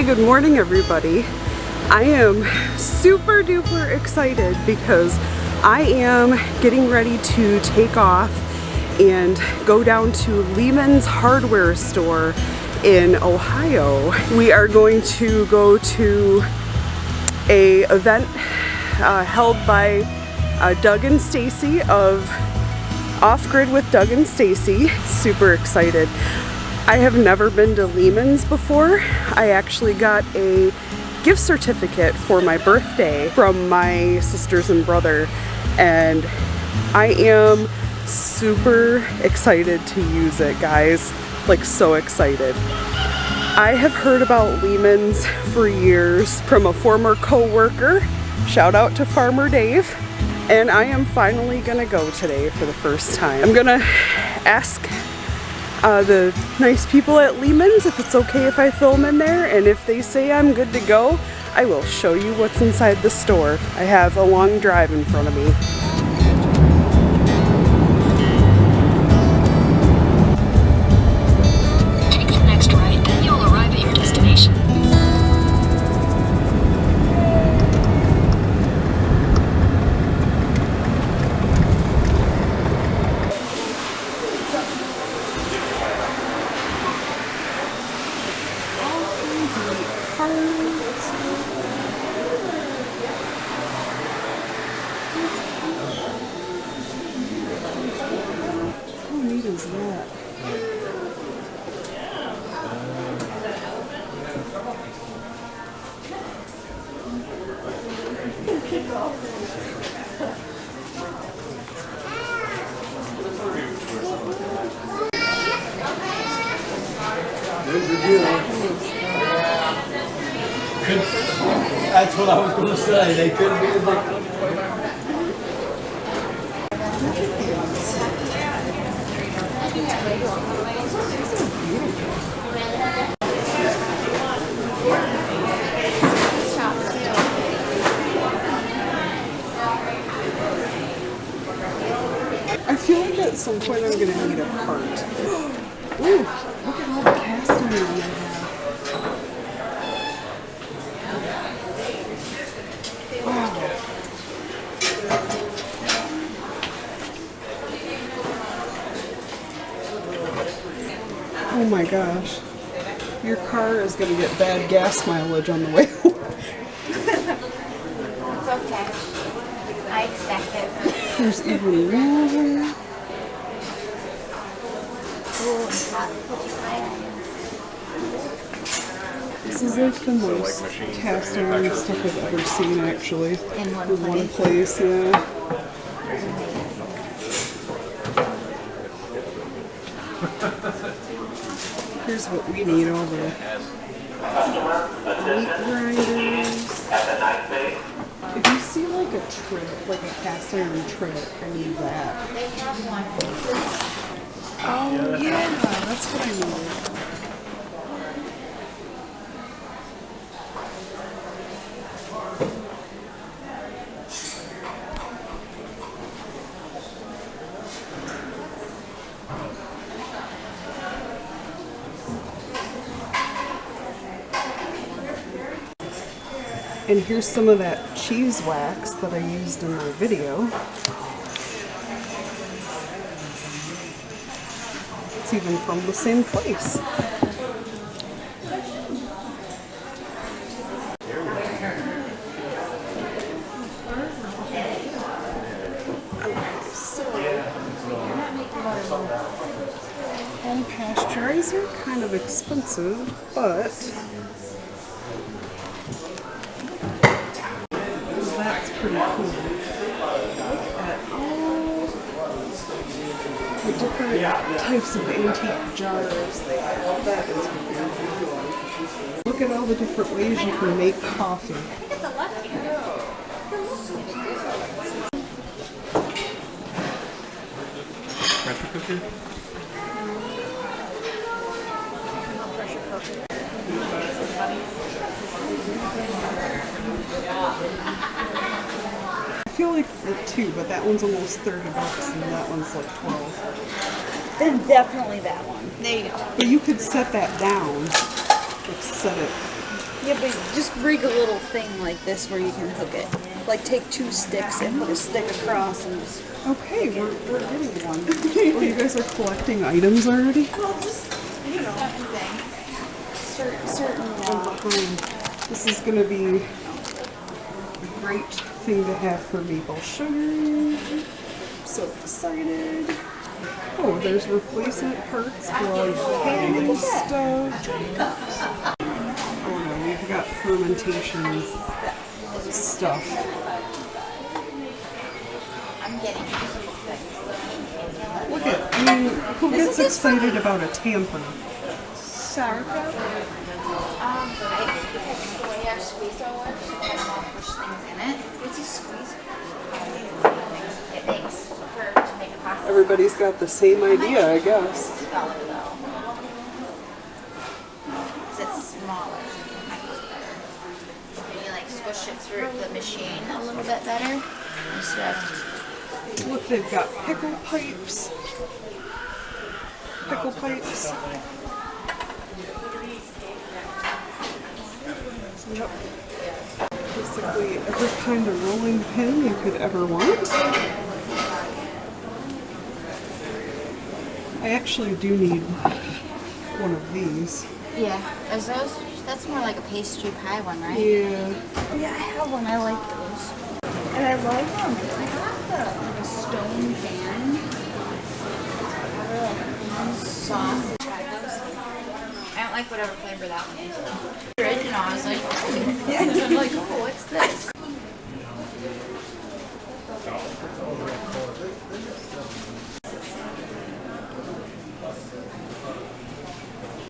good morning everybody. I am super duper excited because I am getting ready to take off and go down to Lehman's hardware store in Ohio. We are going to go to a event held by Doug and Stacy of Offgrid with Doug and Stacy. Super excited. I have never been to Lehman's before. I actually got a gift certificate for my birthday from my sisters and brother, and I am super excited to use it, guys. Like, so excited. I have heard about Lehman's for years from a former co-worker. Shout out to Farmer Dave. And I am finally gonna go today for the first time. I'm gonna ask the nice people at Lehman's if it's okay if I film in there, and if they say I'm good to go, I will show you what's inside the store. I have a long drive in front of me. Take the next right, then you'll arrive at your destination. How neat is that? That's what I was going to say. They couldn't be as like. I feel like at some point I'm gonna need a cart. Ooh, look at all the cast iron they have. Wow. Oh my gosh. Your car is gonna get bad gas mileage on the way home. It's okay. I expect it. There's even more. This is like the most cast iron stuff I've ever seen, actually. In one place, yeah. Here's what we need, all the meat grinders. If you see like a trivet, like a cast iron trivet, I need that. Oh yeah, that's what I need. And here's some of that cheese wax that I used in my video. It's even from the same place. Home pasteurizer, kind of expensive, but that's pretty cool. Look at all the different types of antique jars they have. That is beautiful. Look at all the different ways you can make coffee. Pressure cooker? Pressure cooker. I feel like the two, but that one's almost $30 and that one's like 12. Then definitely that one. There you go. But you could set that down. Like set it Yeah, but just rig a little thing like this where you can hook it. Like take 2 sticks and put a stick across and just... Okay, we're getting one. Oh, you guys are collecting items already? Well, just, you know, certain behind. This is going to be a great thing to have for maple sugar. So excited. Oh, there's replacement parts for canning stuff. Oh no, we've got fermentation stuff. I'm getting Look at, I mean, who gets excited about a tamper? sauerkraut. because the way our squeezer works, you can all push things in it. What's a squeeze? It makes to make a pasta. Everybody's got the same idea, I guess. Spell it though. Because it's smaller. Can you like squish it through the machine a little bit better instead of... Look, they've got pickle pipes. Pickle pipes. Yep. Basically every kind of rolling pin you could ever want. I actually do need one of these. Yeah, is those, that's more like a pastry pie one, right? Yeah. Oh yeah, I have one. I like those. And I love them. I got the stone pan. Sauce. Try those. I don't like whatever flavor that one is. Original, I was like, oh. Yeah. I'm like, oh, what's this?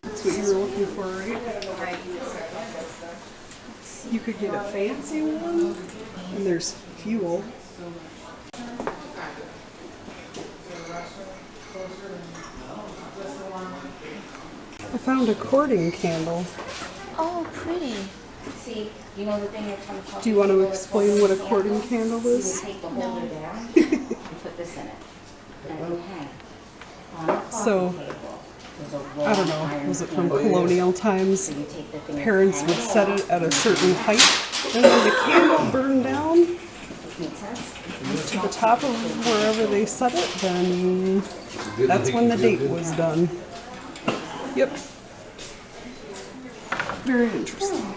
That's what you were looking for, right? Right. You could get a fancy one, and there's fuel. I found a cording candle. Oh, pretty. See, you know the thing that comes Do you want to explain what a cording candle is? Take the holder down and put this in it. And it will hang on a So, coffee table. There's a I don't know, long was it iron from candle. colonial times? So you take the thing Parents that's would set hanging it at a certain height, and when the candle burned down off. Makes sense? to the top of wherever they set it, then that's when the date was done. Yep. Very interesting.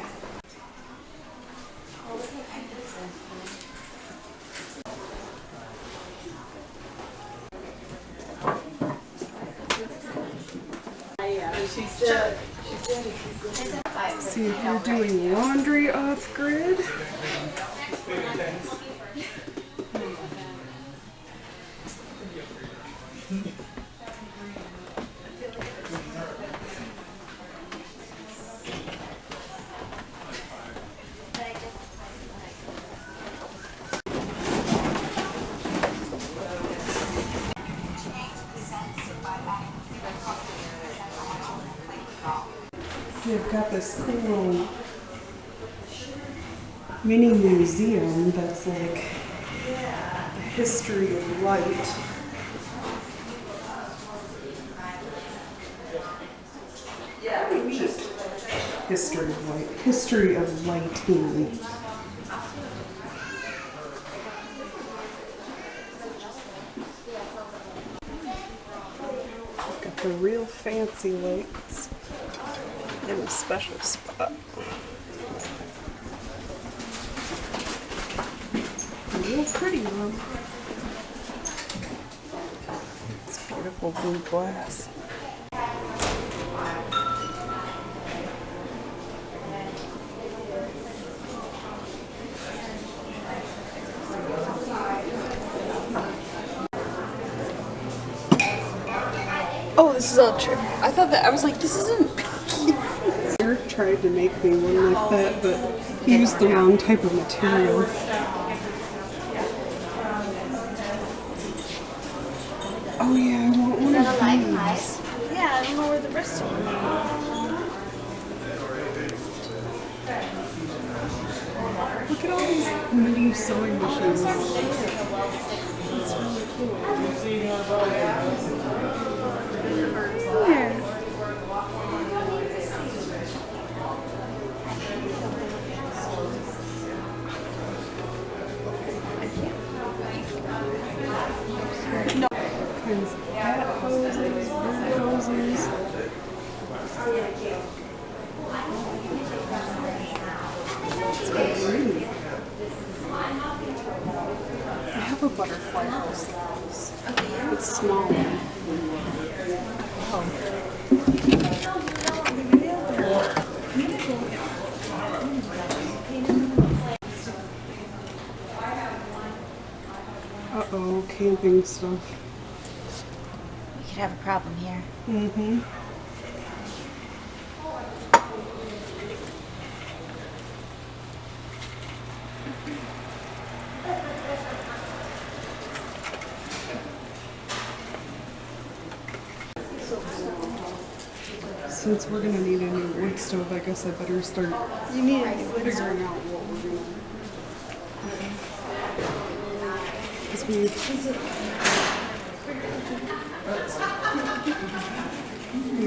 See if you're doing laundry off grid. They've got this cool little mini museum that's like the history of light. History of light. History of lighting. Got the real fancy lights in a special spot. A real pretty one. It's beautiful blue glass. Oh, this is all true. I thought that, I was like, this isn't... Tried to make me one like that, but he used the wrong type of material. Oh yeah, I want one of these. Yeah, I don't know where the rest of them are. Look at all these mini sewing machines. That's really cool. Yeah. kinds of cat houses, bird houses. It's green. I have a butterfly house like this. It's small. Oh. Uh-oh, camping stuff. We could have a problem here. Mm-hmm. Since we're gonna need a new wood stove, I guess I better start You need a new wood figuring out what we're gonna. Because we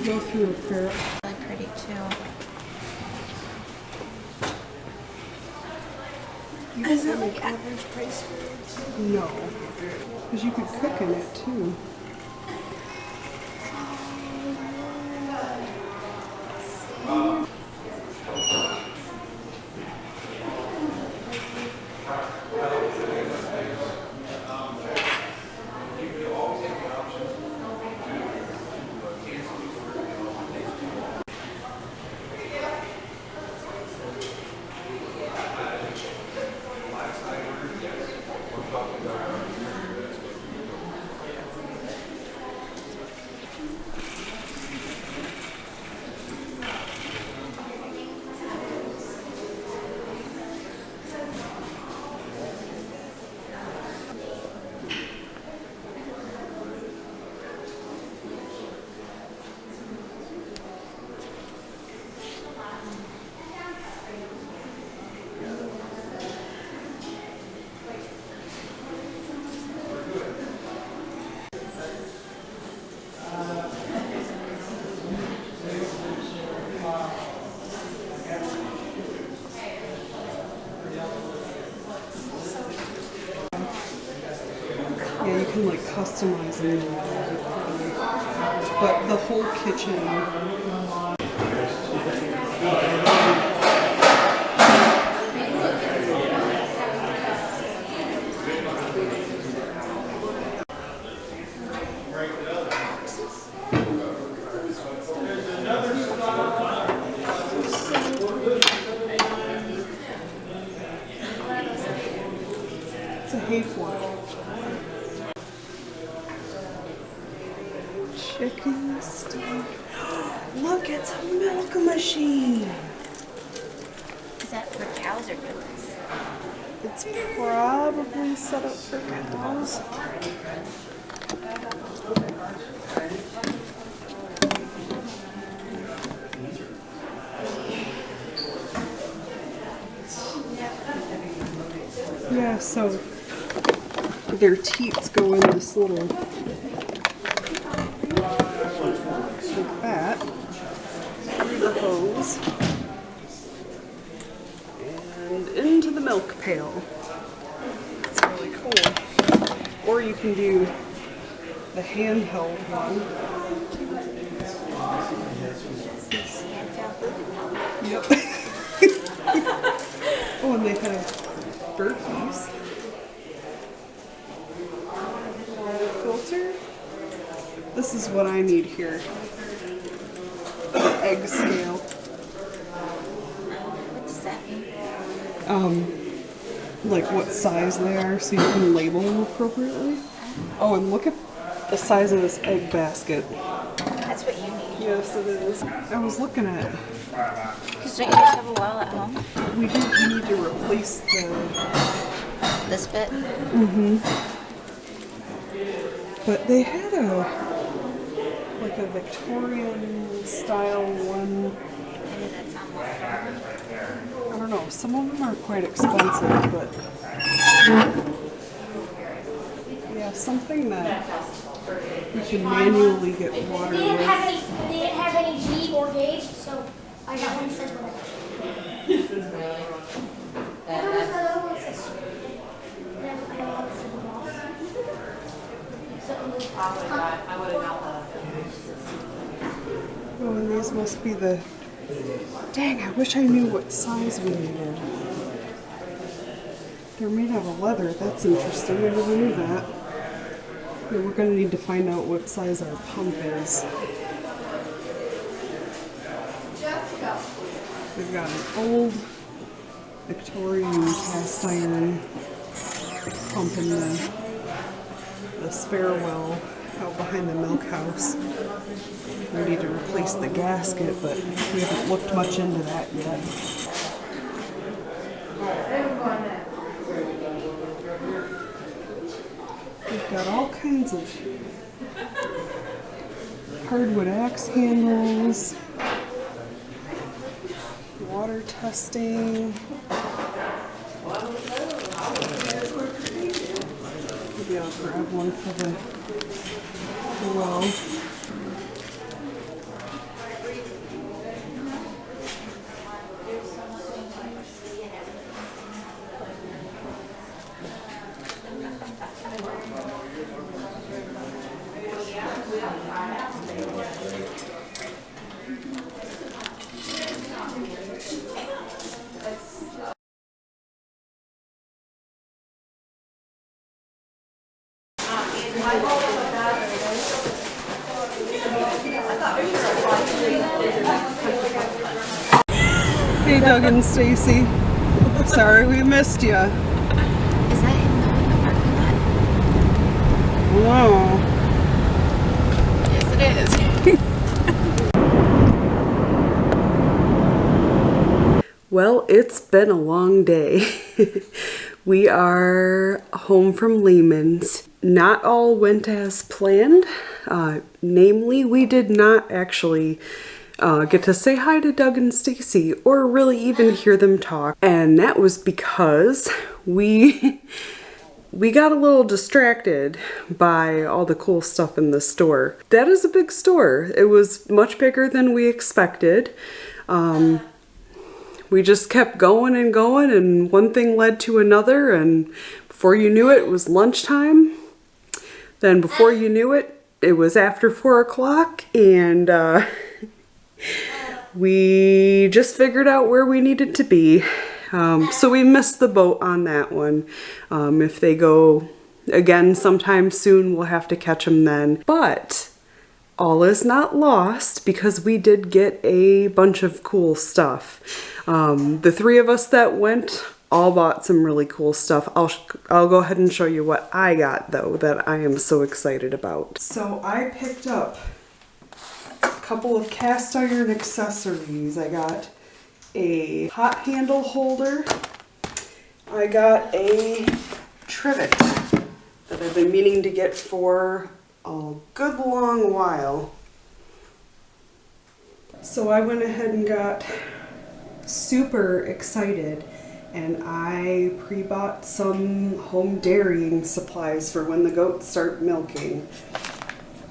go through a fair. Really pretty too. Is it like average price? No, because you could cook in it too. Yeah, you can like customize it, but the whole kitchen. It's a hay fork. Chicken stuff. Look, it's a milk machine. Is that for cows or goats? It's probably set up for cows. Yeah, so their teats go in this little like that through the hose and into the milk pail. It's really cool. Or you can do the handheld one. Yep. Oh, and they have Berkey's filter. This is what I need here. The egg scale. What does that mean? Like what size they are so you can label them appropriately. Oh, and look at the size of this egg basket. That's what you need. Yes, it is. I was looking at it. Because don't you just have a well at home? We need to replace This bit? but they had a Victorian style one. Maybe that's on one. I don't know, some of them are quite expensive, but yeah, something that you can manually get water They didn't with. have any G or gauge, so I got one that says one. So Oh, and these must be the... Dang, I wish I knew what size we needed. They're made out of leather. That's interesting. I never knew that. Yeah, we're going to need to find out what size our pump is. We've got an old Victorian cast iron pump in the spare well out behind the milk house. We need to replace the gasket, but we haven't looked much into that yet. We've got all kinds of hardwood axe handles, water testing. Maybe I'll grab one for the well. Hey, Doug and Stacy. Sorry we missed you. Is that in the parking lot? Wow. Yes, it is. Well, it's been a long day. We are home from Lehman's. Not all went as planned. Namely, we did not actually get to say hi to Doug and Stacy or really even hear them talk. And that was because we got a little distracted by all the cool stuff in the store. That is a big store. It was much bigger than we expected. We just kept going and going, and one thing led to another, and before you knew it, it was lunchtime. Then before you knew it, it was after 4 o'clock, and we just figured out where we needed to be. So we missed the boat on that one. If they go again sometime soon, we'll have to catch them then. But all is not lost, because we did get a bunch of cool stuff. The three of us that went all bought some really cool stuff. I'll go ahead and show you what I got though that I am so excited about. So I picked up a couple of cast iron accessories. I got a hot handle holder. I got a trivet that I've been meaning to get for a good long while. So I went ahead and got super excited, and I pre-bought some home dairying supplies for when the goats start milking.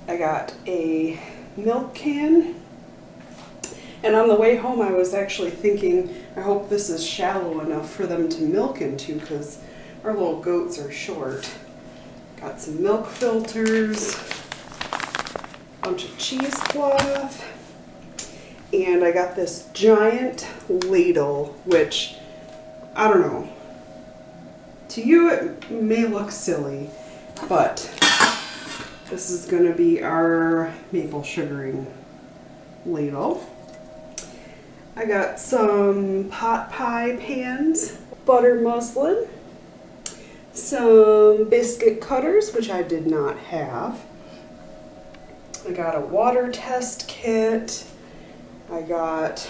I got a milk can, and on the way home I was actually thinking, I hope this is shallow enough for them to milk into, because our little goats are short. Got some milk filters, a bunch of cheesecloth, and I got this giant ladle, which, I don't know, to you it may look silly, but this is going to be our maple sugaring ladle. I got some pot pie pans, butter muslin, some biscuit cutters, which I did not have. I got a water test kit. I got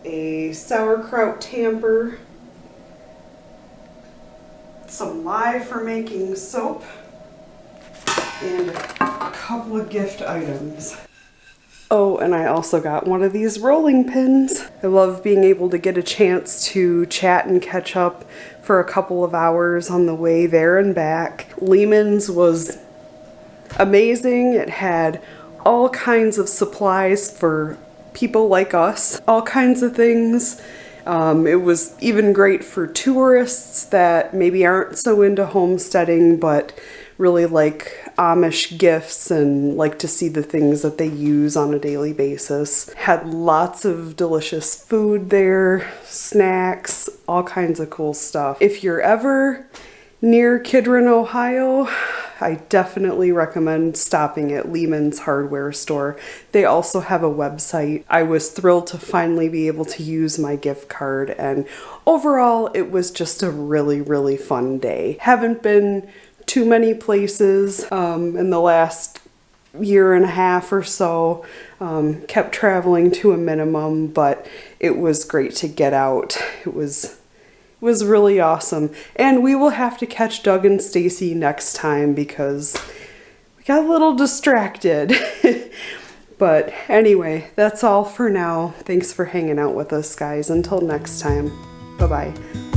a sauerkraut tamper, some lye for making soap, and a couple of gift items. Oh, and I also got one of these rolling pins. I love being able to get a chance to chat and catch up for a couple of hours on the way there and back. Lehman's was amazing. It had all kinds of supplies for people like us, all kinds of things. It was even great for tourists that maybe aren't so into homesteading, but really like Amish gifts and like to see the things that they use on a daily basis. Had lots of delicious food there, snacks, all kinds of cool stuff. If you're ever near Kidron, Ohio, I definitely recommend stopping at Lehman's hardware store. They also have a website. I was thrilled to finally be able to use my gift card, and overall it was just a really, really fun day. Haven't been too many places in the last year and a half or so. Kept traveling to a minimum, but it was great to get out. It was really awesome. And we will have to catch Doug and Stacy next time because we got a little distracted. But anyway, that's all for now. Thanks for hanging out with us, guys. Until next time, bye-bye.